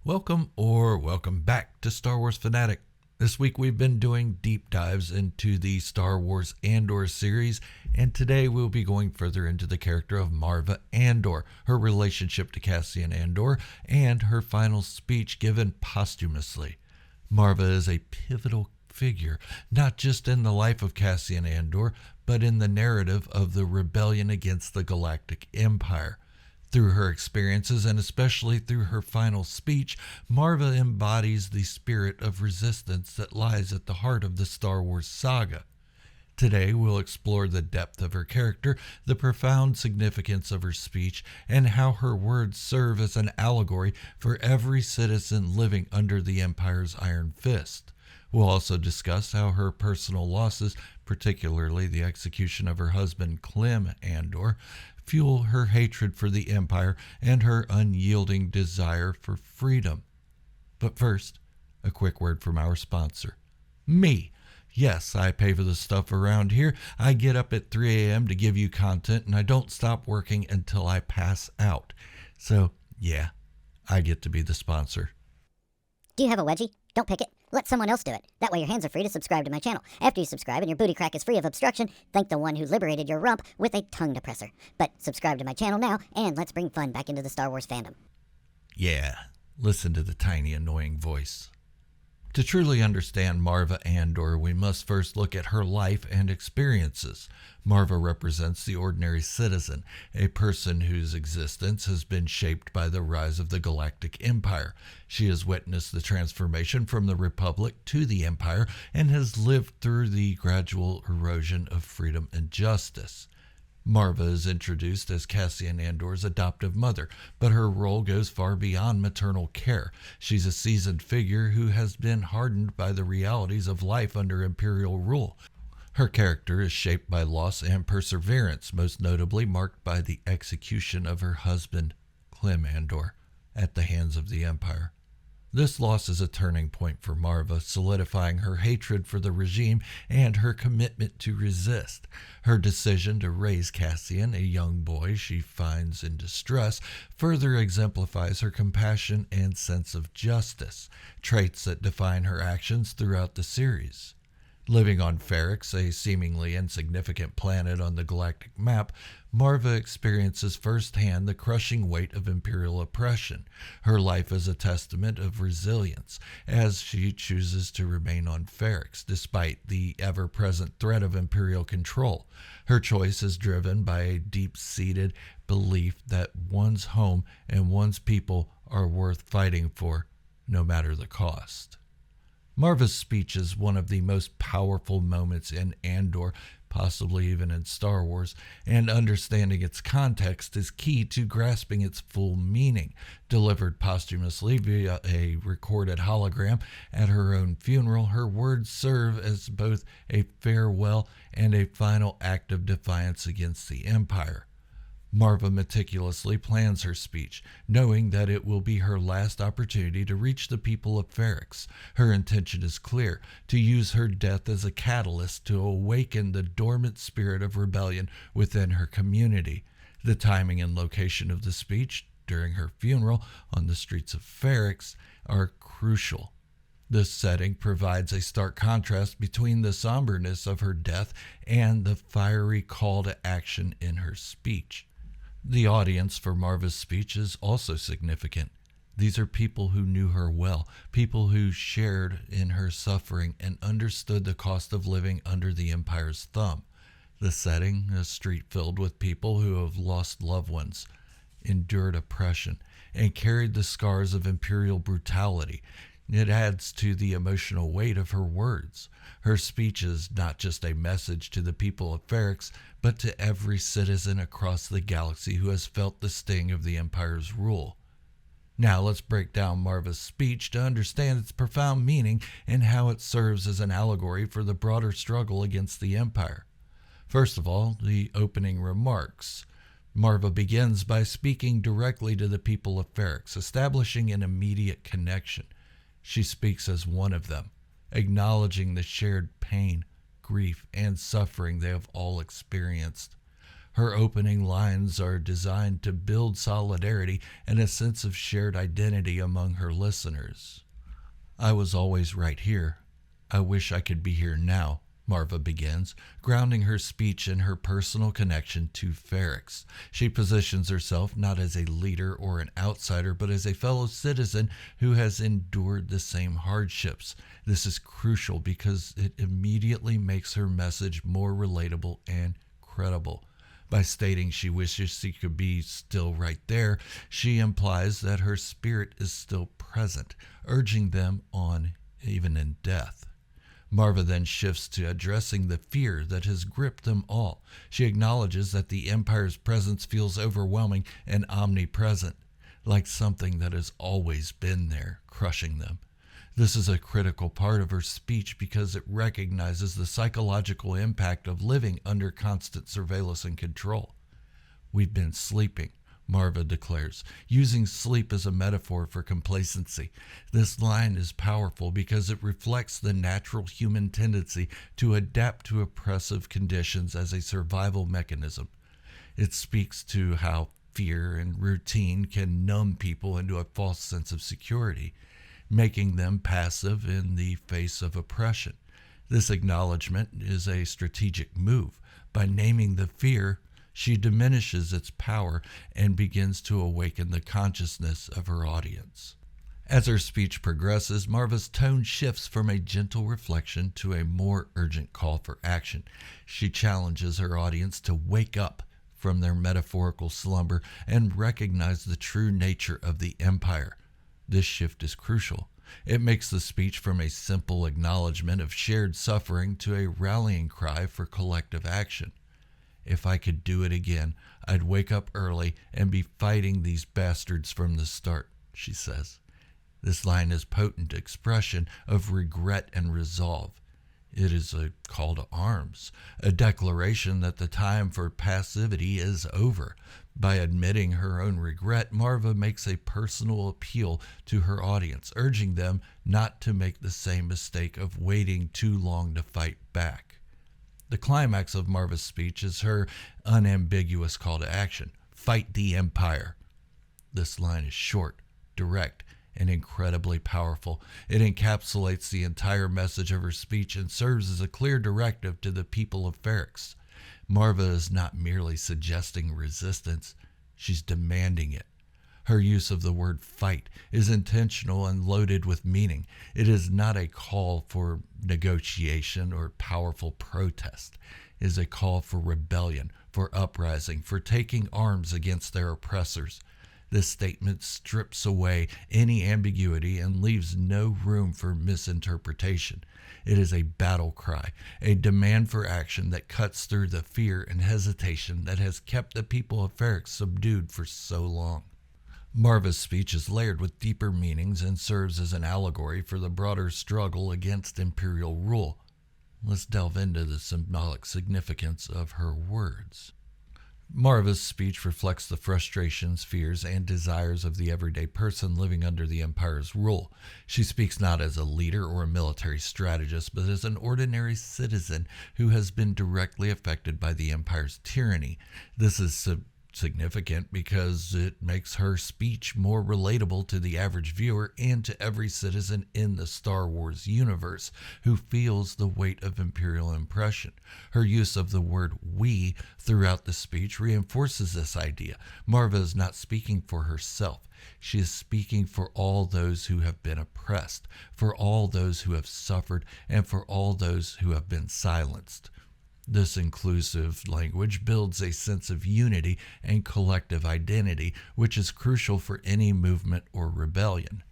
Welcome back to Star Wars Fanatic. This week we've been doing deep dives into the Star Wars Andor series, and today we'll be going further into the character of Maarva Andor, her relationship to Cassian Andor, and her final speech given posthumously. Marva is a pivotal figure, not just in the life of Cassian Andor, but in the narrative of the rebellion against the Galactic Empire. Through her experiences, and especially through her final speech, Marva embodies the spirit of resistance that lies at the heart of the Star Wars saga. Today, we'll explore the depth of her character, the profound significance of her speech, and how her words serve as an allegory for every citizen living under the Empire's iron fist. We'll also discuss how her personal losses, particularly the execution of her husband Clem Andor, fuel her hatred for the Empire and her unyielding desire for freedom. But first, a quick word from our sponsor, me. Yes, I pay for the stuff around here. I get up at 3 a.m. to give you content, and I don't stop working until I pass out. So, yeah, I get to be the sponsor. Do you have a wedgie? Don't pick it. Let someone else do it. That way your hands are free to subscribe to my channel. After you subscribe and your booty crack is free of obstruction, thank the one who liberated your rump with a tongue depressor. But subscribe to my channel now, and let's bring fun back into the Star Wars fandom. Yeah, listen to the tiny annoying voice. To truly understand Maarva Andor, we must first look at her life and experiences. Marva represents the ordinary citizen, a person whose existence has been shaped by the rise of the Galactic Empire. She has witnessed the transformation from the Republic to the Empire and has lived through the gradual erosion of freedom and justice. Marva is introduced as Cassian Andor's adoptive mother, but her role goes far beyond maternal care. She's a seasoned figure who has been hardened by the realities of life under Imperial rule. Her character is shaped by loss and perseverance, most notably marked by the execution of her husband, Clem Andor, at the hands of the Empire. This loss is a turning point for Marva, solidifying her hatred for the regime and her commitment to resist. Her decision to raise Cassian, a young boy she finds in distress, further exemplifies her compassion and sense of justice, traits that define her actions throughout the series. Living on Ferrix, a seemingly insignificant planet on the galactic map, Marva experiences firsthand the crushing weight of Imperial oppression. Her life is a testament of resilience, as she chooses to remain on Ferrix, despite the ever-present threat of Imperial control. Her choice is driven by a deep-seated belief that one's home and one's people are worth fighting for, no matter the cost. Marva's speech is one of the most powerful moments in Andor, possibly even in Star Wars, and understanding its context is key to grasping its full meaning. Delivered posthumously via a recorded hologram at her own funeral, her words serve as both a farewell and a final act of defiance against the Empire. Marva meticulously plans her speech, knowing that it will be her last opportunity to reach the people of Ferrix. Her intention is clear, to use her death as a catalyst to awaken the dormant spirit of rebellion within her community. The timing and location of the speech, during her funeral on the streets of Ferrix, are crucial. This setting provides a stark contrast between the somberness of her death and the fiery call to action in her speech. The audience for Marva's speech is also significant. These are people who knew her well, people who shared in her suffering and understood the cost of living under the Empire's thumb. The setting, a street filled with people who have lost loved ones, endured oppression, and carried the scars of Imperial brutality. It adds to the emotional weight of her words. Her speech is not just a message to the people of Ferrix, but to every citizen across the galaxy who has felt the sting of the Empire's rule. Now let's break down Marva's speech to understand its profound meaning and how it serves as an allegory for the broader struggle against the Empire. First of all, the opening remarks. Marva begins by speaking directly to the people of Ferrix, establishing an immediate connection. She speaks as one of them, acknowledging the shared pain, grief, and suffering they have all experienced. Her opening lines are designed to build solidarity and a sense of shared identity among her listeners. "I was always right here. I wish I could be here now," Marva begins, grounding her speech in her personal connection to Ferrex. She positions herself not as a leader or an outsider, but as a fellow citizen who has endured the same hardships. This is crucial because it immediately makes her message more relatable and credible. By stating she wishes she could be still right there, she implies that her spirit is still present, urging them on even in death. Marva then shifts to addressing the fear that has gripped them all. She acknowledges that the Empire's presence feels overwhelming and omnipresent, like something that has always been there, crushing them. This is a critical part of her speech because it recognizes the psychological impact of living under constant surveillance and control. "We've been sleeping," Marva declares, using sleep as a metaphor for complacency. This line is powerful because it reflects the natural human tendency to adapt to oppressive conditions as a survival mechanism. It speaks to how fear and routine can numb people into a false sense of security, making them passive in the face of oppression. This acknowledgement is a strategic move. By naming the fear, she diminishes its power and begins to awaken the consciousness of her audience. As her speech progresses, Marva's tone shifts from a gentle reflection to a more urgent call for action. She challenges her audience to wake up from their metaphorical slumber and recognize the true nature of the Empire. This shift is crucial. It makes the speech from a simple acknowledgement of shared suffering to a rallying cry for collective action. "If I could do it again, I'd wake up early and be fighting these bastards from the start," she says. This line is potent expression of regret and resolve. It is a call to arms, a declaration that the time for passivity is over. By admitting her own regret, Marva makes a personal appeal to her audience, urging them not to make the same mistake of waiting too long to fight back. The climax of Marva's speech is her unambiguous call to action: "Fight the Empire." This line is short, direct, and incredibly powerful. It encapsulates the entire message of her speech and serves as a clear directive to the people of Ferrex. Marva is not merely suggesting resistance, she's demanding it. Her use of the word fight is intentional and loaded with meaning. It is not a call for negotiation or powerful protest. It is a call for rebellion, for uprising, for taking arms against their oppressors. This statement strips away any ambiguity and leaves no room for misinterpretation. It is a battle cry, a demand for action that cuts through the fear and hesitation that has kept the people of Ferrex subdued for so long. Marva's speech is layered with deeper meanings and serves as an allegory for the broader struggle against imperial rule. Let's delve into the symbolic significance of her words. Marva's speech reflects the frustrations, fears, and desires of the everyday person living under the Empire's rule. She speaks not as a leader or a military strategist, but as an ordinary citizen who has been directly affected by the Empire's tyranny. This is significant because it makes her speech more relatable to the average viewer and to every citizen in the Star Wars universe who feels the weight of imperial oppression. Her use of the word "we" throughout the speech reinforces this idea. Marva is not speaking for herself. She is speaking for all those who have been oppressed, for all those who have suffered, and for all those who have been silenced. This inclusive language builds a sense of unity and collective identity, which is crucial for any movement or rebellion.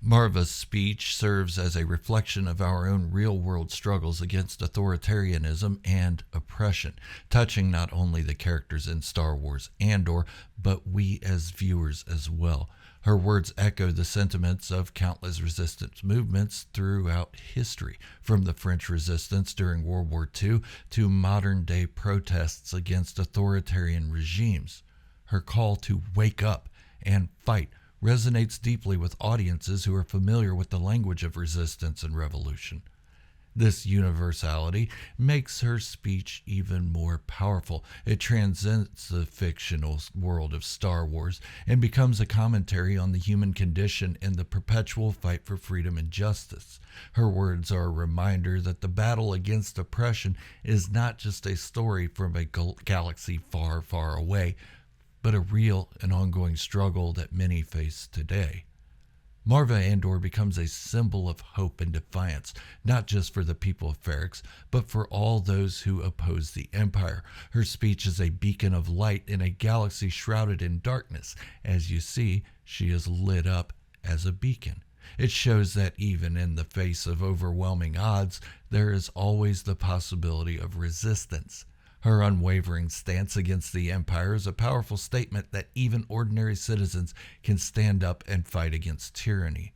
Marva's speech serves as a reflection of our own real-world struggles against authoritarianism and oppression, touching not only the characters in Star Wars Andor, but we as viewers as well. Her words echo the sentiments of countless resistance movements throughout history, from the French resistance during World War II to modern-day protests against authoritarian regimes. Her call to wake up and fight resonates deeply with audiences who are familiar with the language of resistance and revolution. This universality makes her speech even more powerful. It transcends the fictional world of Star Wars and becomes a commentary on the human condition and the perpetual fight for freedom and justice. Her words are a reminder that the battle against oppression is not just a story from a galaxy far, far away, but a real and ongoing struggle that many face today. Maarva Andor becomes a symbol of hope and defiance, not just for the people of Ferrix, but for all those who oppose the Empire. Her speech is a beacon of light in a galaxy shrouded in darkness. As you see, she is lit up as a beacon. It shows that even in the face of overwhelming odds, there is always the possibility of resistance. Her unwavering stance against the Empire is a powerful statement that even ordinary citizens can stand up and fight against tyranny.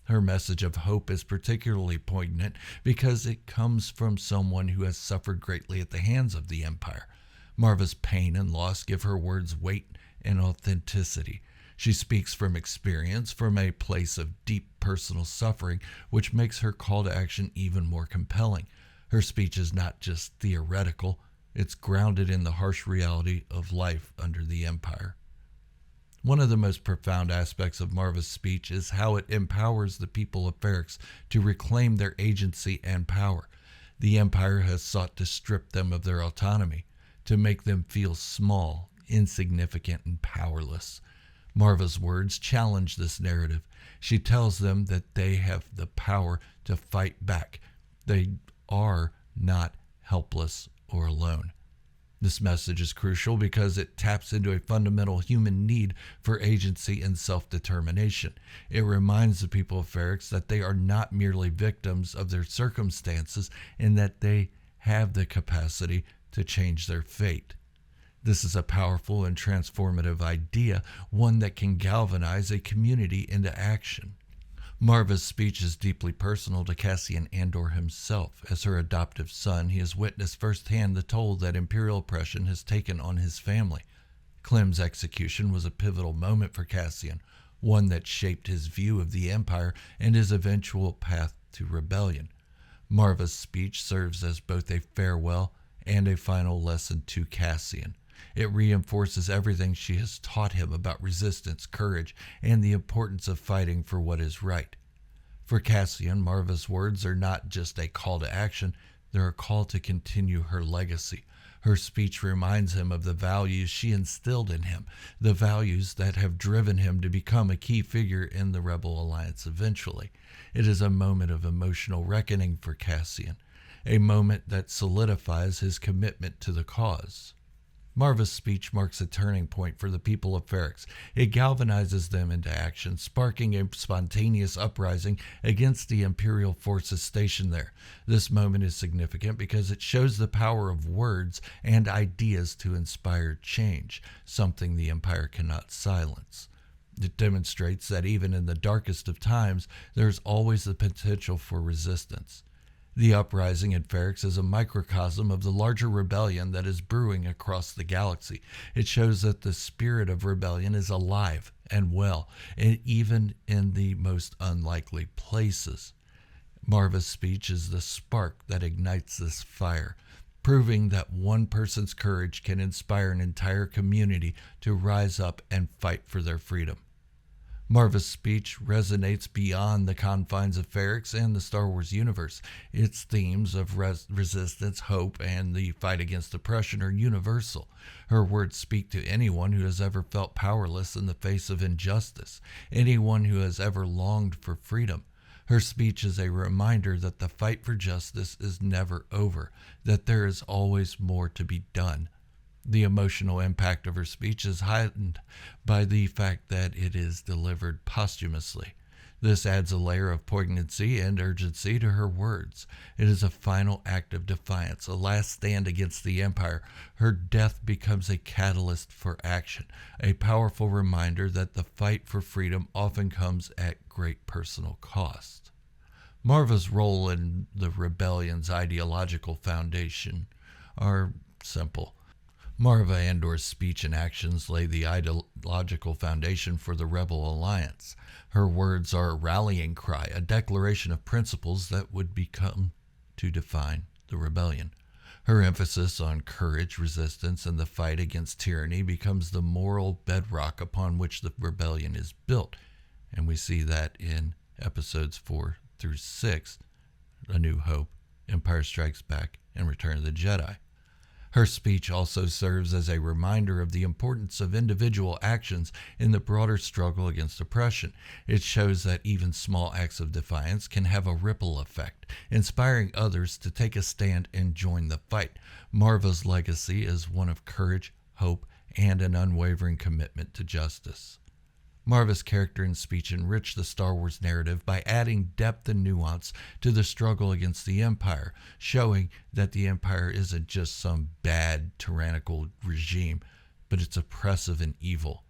Her message of hope is particularly poignant because it comes from someone who has suffered greatly at the hands of the Empire. Marva's pain and loss give her words weight and authenticity. She speaks from experience, from a place of deep personal suffering, which makes her call to action even more compelling. Her speech is not just theoretical. It's grounded in the harsh reality of life under the Empire. One of the most profound aspects of Marva's speech is how it empowers the people of Ferrix to reclaim their agency and power. The Empire has sought to strip them of their autonomy, to make them feel small, insignificant, and powerless. Marva's words challenge this narrative. She tells them that they have the power to fight back. They are not helpless or alone. This message is crucial because it taps into a fundamental human need for agency and self-determination. It reminds the people of Ferrix that they are not merely victims of their circumstances and that they have the capacity to change their fate. This is a powerful and transformative idea, one that can galvanize a community into action. Marva's speech is deeply personal to Cassian Andor himself. As her adoptive son, he has witnessed firsthand the toll that Imperial oppression has taken on his family. Clem's execution was a pivotal moment for Cassian, one that shaped his view of the Empire and his eventual path to rebellion. Marva's speech serves as both a farewell and a final lesson to Cassian. It reinforces everything she has taught him about resistance, courage, and the importance of fighting for what is right. For Cassian, Marva's words are not just a call to action, they're a call to continue her legacy. Her speech reminds him of the values she instilled in him, the values that have driven him to become a key figure in the Rebel Alliance eventually. It is a moment of emotional reckoning for Cassian, a moment that solidifies his commitment to the cause. Marva's speech marks a turning point for the people of Ferrix. It galvanizes them into action, sparking a spontaneous uprising against the Imperial forces stationed there. This moment is significant because it shows the power of words and ideas to inspire change, something the Empire cannot silence. It demonstrates that even in the darkest of times, there is always the potential for resistance. The uprising in Ferrix is a microcosm of the larger rebellion that is brewing across the galaxy. It shows that the spirit of rebellion is alive and well, and even in the most unlikely places. Marva's speech is the spark that ignites this fire, proving that one person's courage can inspire an entire community to rise up and fight for their freedom. Marva's speech resonates beyond the confines of Ferrix and the Star Wars universe. Its themes of resistance, hope, and the fight against oppression are universal. Her words speak to anyone who has ever felt powerless in the face of injustice, anyone who has ever longed for freedom. Her speech is a reminder that the fight for justice is never over, that there is always more to be done. The emotional impact of her speech is heightened by the fact that it is delivered posthumously. This adds a layer of poignancy and urgency to her words. It is a final act of defiance, a last stand against the Empire. Her death becomes a catalyst for action, a powerful reminder that the fight for freedom often comes at great personal cost. Marva's role in the rebellion's ideological foundation are simple. Maarva Andor's speech and actions lay the ideological foundation for the Rebel Alliance. Her words are a rallying cry, a declaration of principles that would become to define the rebellion. Her emphasis on courage, resistance, and the fight against tyranny becomes the moral bedrock upon which the rebellion is built. And we see that in episodes 4 through 6, A New Hope, Empire Strikes Back, and Return of the Jedi. Her speech also serves as a reminder of the importance of individual actions in the broader struggle against oppression. It shows that even small acts of defiance can have a ripple effect, inspiring others to take a stand and join the fight. Marva's legacy is one of courage, hope, and an unwavering commitment to justice. Marva's character and speech enrich the Star Wars narrative by adding depth and nuance to the struggle against the Empire, showing that the Empire isn't just some bad, tyrannical regime, but it's oppressive and evil.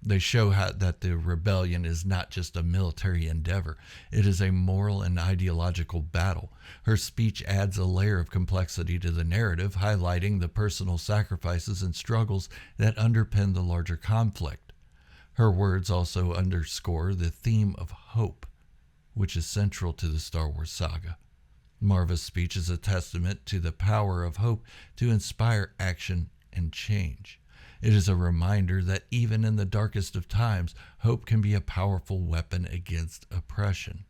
They show that the rebellion is not just a military endeavor, it is a moral and ideological battle. Her speech adds a layer of complexity to the narrative, highlighting the personal sacrifices and struggles that underpin the larger conflict. Her words also underscore the theme of hope, which is central to the Star Wars saga. Marva's speech is a testament to the power of hope to inspire action and change. It is a reminder that even in the darkest of times, hope can be a powerful weapon against oppression.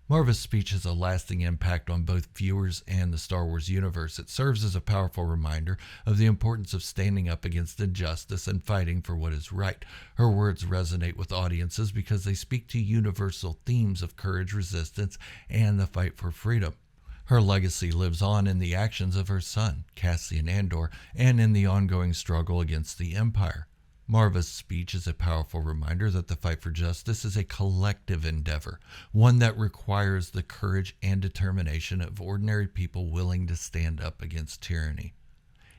Marva's speech has a lasting impact on both viewers and the Star Wars universe. It serves as a powerful reminder of the importance of standing up against injustice and fighting for what is right. Her words resonate with audiences because they speak to universal themes of courage, resistance, and the fight for freedom. Her legacy lives on in the actions of her son, Cassian Andor, and in the ongoing struggle against the Empire. Marva's speech is a powerful reminder that the fight for justice is a collective endeavor, one that requires the courage and determination of ordinary people willing to stand up against tyranny.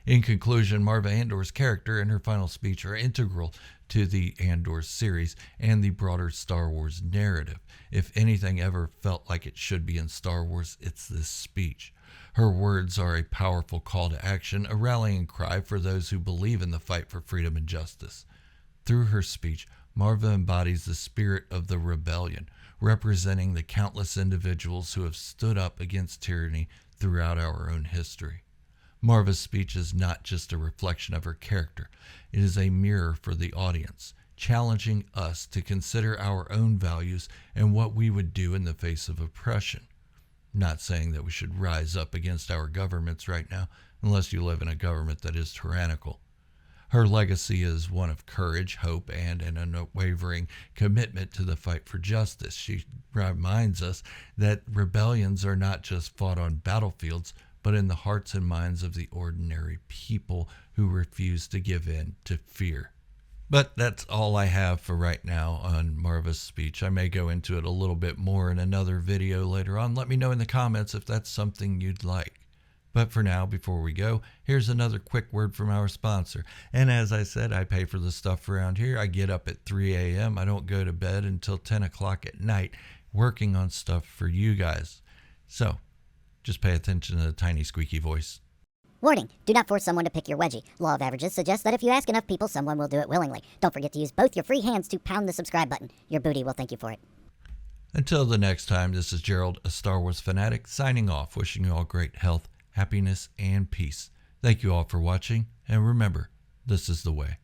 In conclusion, Maarva Andor's character and her final speech are integral to the Andor series and the broader Star Wars narrative. If anything ever felt like it should be in Star Wars, it's this speech. Her words are a powerful call to action, a rallying cry for those who believe in the fight for freedom and justice. Through her speech, Marva embodies the spirit of the rebellion, representing the countless individuals who have stood up against tyranny throughout our own history. Marva's speech is not just a reflection of her character, it is a mirror for the audience, challenging us to consider our own values and what we would do in the face of oppression. Not saying that we should rise up against our governments right now, unless you live in a government that is tyrannical. Her legacy is one of courage, hope, and an unwavering commitment to the fight for justice. She reminds us that rebellions are not just fought on battlefields, but in the hearts and minds of the ordinary people who refuse to give in to fear. But that's all I have for right now on Marva's speech. I may go into it a little bit more in another video later on. Let me know in the comments if that's something you'd like. But for now, before we go, here's another quick word from our sponsor. And as I said, I pay for the stuff around here. I get up at 3 a.m. I don't go to bed until 10 o'clock at night working on stuff for you guys. So just pay attention to the tiny squeaky voice. Warning, do not force someone to pick your wedgie. Law of averages suggests that if you ask enough people, someone will do it willingly. Don't forget to use both your free hands to pound the subscribe button. Your booty will thank you for it. Until the next time, this is Gerald, a Star Wars fanatic, signing off, wishing you all great health, happiness, and peace. Thank you all for watching, and remember, this is the way.